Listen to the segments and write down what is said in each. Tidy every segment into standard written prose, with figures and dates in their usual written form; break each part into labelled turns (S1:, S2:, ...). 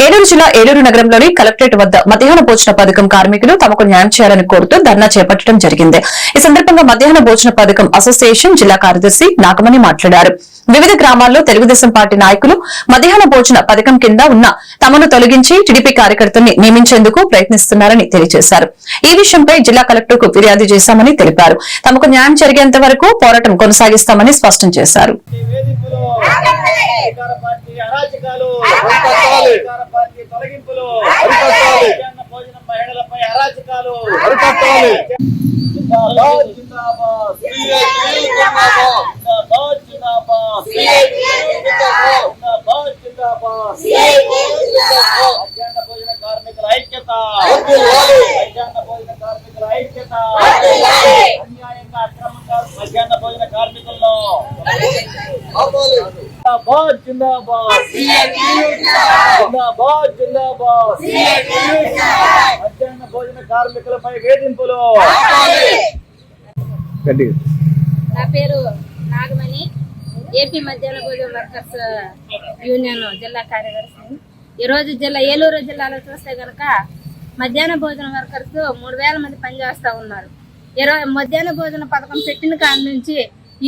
S1: ఏలూరు జిల్లా ఏలూరు నగరంలోని కలెక్టరేట్ వద్ద మధ్యాహ్న భోజన పథకం కార్మికులు తమకు న్యాయం చేయాలని కోరుతూ ధర్నా చేపట్టడం జరిగింది. ఈ సందర్భంగా మధ్యాహ్న భోజన పథకం అసోసియేషన్ జిల్లా కార్యదర్శి నాగమణి మాట్లాడారు. వివిధ గ్రామాల్లో తెలుగుదేశం పార్టీ నాయకులు మధ్యాహ్న భోజన పథకం కింద ఉన్న తమను తొలగించి టీడీపీ కార్యకర్తల్ని నియమించేందుకు ప్రయత్నిస్తున్నారని తెలియజేశారు. ఈ విషయంపై జిల్లా కలెక్టర్ కు ఫిర్యాదు చేశామని తెలిపారు. తమకు న్యాయం జరిగేంత వరకు పోరాటం కొనసాగిస్తామని స్పష్టం చేశారు.
S2: మధ్యాహ్న భోజన కార్మికులను జిందాబాద్ జిందాబాద్ జిందాబాద్ మధ్యాహ్న భోజన కార్మికులపై వేధింపులు.
S3: నా పేరు నాగమణి, ఏపీ మధ్యాహ్న భోజన వర్కర్స్ యూనియన్ జిల్లా కార్యదర్శి. ఈరోజు ఏలూరు జిల్లాలో చూస్తే గనక మధ్యాహ్న భోజన వర్కర్స్ 3000 మంది పనిచేస్తా ఉన్నారు. మధ్యాహ్న భోజన పథకం పెట్టిన కాడి నుంచి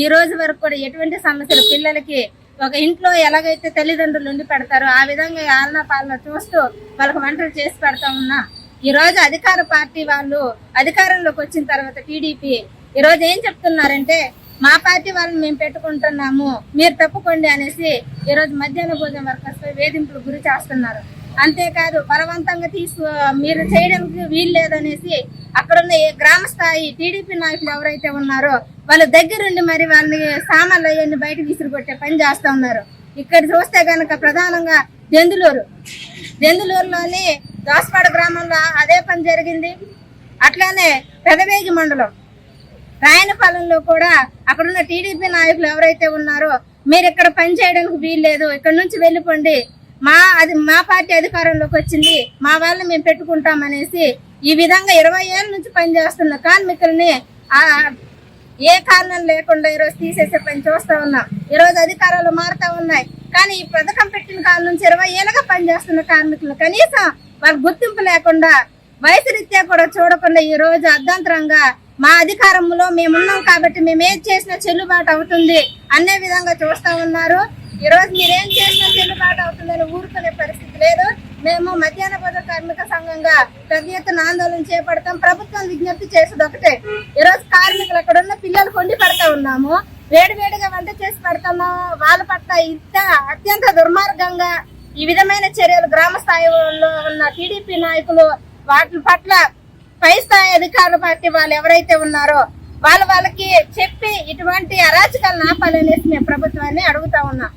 S3: ఈ రోజు వరకు కూడా ఎటువంటి సమస్యలు పిల్లలకి ఒక ఇంట్లో ఎలాగైతే తల్లిదండ్రులు ఉండి పెడతారో ఆ విధంగా ఆలనా పాలన చూస్తూ వాళ్ళకి వంటలు చేసి పెడతా ఉన్నాం. ఈ రోజు అధికార పార్టీ వాళ్ళు అధికారంలోకి వచ్చిన తర్వాత టీడీపీ ఈ రోజు ఏం చెప్తున్నారంటే మా పార్టీ వాళ్ళని మేము పెట్టుకుంటున్నాము, మీరు తప్పుకోండి అనేసి ఈ రోజు మధ్యాహ్న భోజన వర్కర్స్ పై వేధింపులు గురి చేస్తున్నారు. అంతేకాదు బలవంతంగా మీరు చేయడానికి వీలు లేదనేసి అక్కడున్న గ్రామ స్థాయి టీడీపీ నాయకులు ఎవరైతే ఉన్నారో వాళ్ళ దగ్గరుండి మరి వాళ్ళని సామాన్లు అయ్యన్ని బయటకు విసిరికొట్టే పని చేస్తా ఉన్నారు. ఇక్కడ చూస్తే గనక ప్రధానంగా దెందులూరులోని దోసపాడ గ్రామంలో అదే పని జరిగింది. అట్లానే పెదవేగి మండలం రాయనపాలెంలో కూడా అక్కడున్న టీడీపీ నాయకులు ఎవరైతే ఉన్నారో మీరు ఇక్కడ పని చేయడానికి వీలు లేదు, ఇక్కడ నుంచి వెళ్ళిపోండి, మా పార్టీ అధికారంలోకి వచ్చింది, మా వాళ్ళని మేము పెట్టుకుంటామనేసి ఈ విధంగా 20 ఏళ్ళ నుంచి పనిచేస్తున్న కార్మికుల్ని ఏ కారణం లేకుండా ఈరోజు తీసేసే పని చూస్తా ఉన్నాం. ఈరోజు అధికారాలు మారుతా ఉన్నాయి, కానీ ఈ పథకం పెట్టిన కాలం నుంచి 20 ఏళ్ళగా పనిచేస్తున్న కార్మికులు కనీసం వాళ్ళ గుర్తింపు లేకుండా వయసు రీత్యా కూడా చూడకుండా ఈ రోజు అర్ధాంతరంగా మా అధికారంలో మేమున్నాం కాబట్టి మేము ఏది చేసినా చెల్లుబాటు అవుతుంది అనే విధంగా చూస్తా ఉన్నారు. ఈ రోజు మీరేం చేసినా చెల్లుబాటు అవుతుందని ఊరుకునే పరిస్థితి లేదు. మేము మధ్యాహ్న భోజన కార్మిక సంఘంగా పెద్ద ఎత్తున ఆందోళన చేపడతాం. ప్రభుత్వం విజ్ఞప్తి చేసేది ఒకటే, ఈ రోజు కార్మికులు అక్కడ ఉన్న పిల్లలు కొండి పడతా ఉన్నాము, వేడివేడిగా వంట చేసి పెడతాము. వాళ్ళ పట్ల అత్యంత దుర్మార్గంగా ఈ విధమైన చర్యలు గ్రామ స్థాయిలో ఉన్న టీడీపీ నాయకులు వాటి పట్ల పై స్థాయి అధికార పార్టీ వాళ్ళు ఎవరైతే ఉన్నారో వాళ్ళకి చెప్పి ఇటువంటి అరాచకాలను ఆపాలనేసి మేము ప్రభుత్వాన్ని అడుగుతా ఉన్నాం.